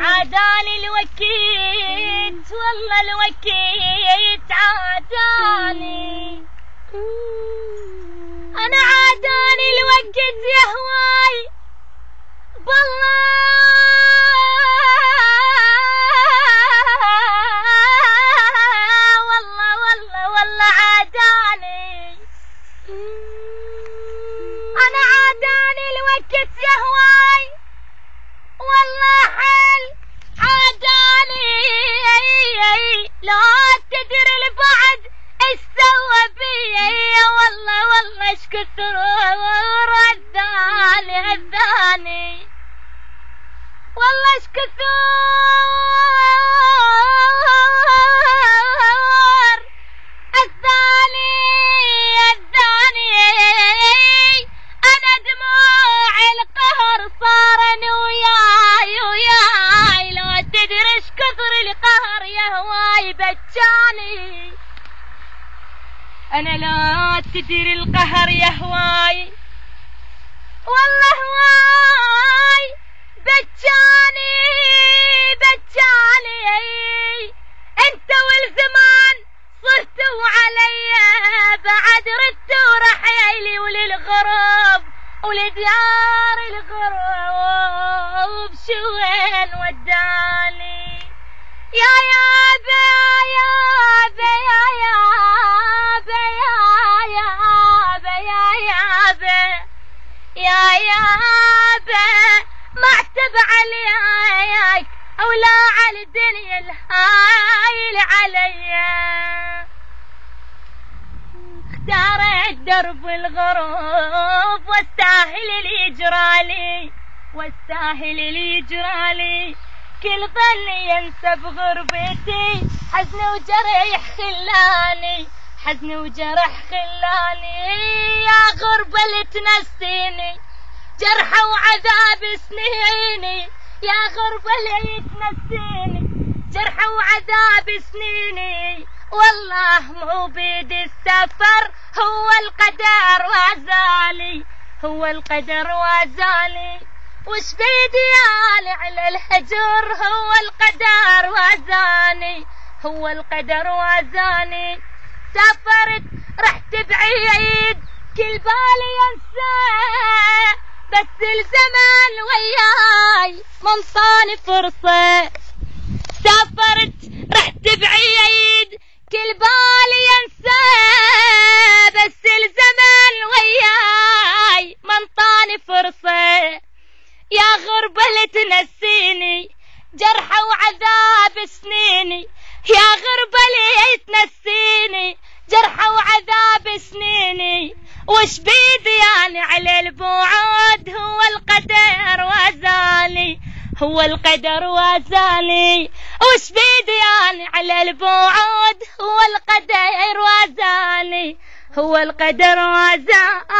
عاداني الوكيت والله الوكيت عاداني، أنا عاداني الوكيت يا هواي بالله والله والله والله عاداني، أنا عاداني الوكيت يا هواي والله حل عاداني، لا تدري البعد ايش سوى بي، والله والله ايش كثر هداني والله ايش كثر الثاني انا دموع القهر صار وياي لو تدري ايش كثر القهر يا هواي بجاني، انا لا تدري القهر يا هواي والله هواي بجاني انت والزمان صرتوا عليا بعد ردتوا رحيلي وللغرب ولديار الغرب شو وين وداني يا يابا يا يابا يا يابا يا يابا يا يابا يا يابا ما اعتب عليك ولا على الدنيا الهايل عليا، اختارت درب الغروب والساهل اللي يجرالي كل ظني ينسى بغربتي، حزن وجرح خلاني يا غربة اللي تنسيني جرحة وعذاب سنيني، يا غربة اللي تنسيني جرحة وعذاب سنيني، والله مو بيد السفر هو القدر وازالي وش بيدي يعني على الحجر هو القدر وازاني، سافرت رحت بعيد كل بالي ينسى بس الزمان وياي منطاني فرصة، سافرت رحت بعيد كل بالي ينسى بس الزمان وياي منطاني فرصة، يا غربة اللي تنسيني جرحة وعذاب سنيني، يا غربة اللي تنسيني جرحة وعذاب سنيني، وش بيدي يعني على البعد هو القدر وازالي وش بيدي يعني على البعد هو القدر وازالي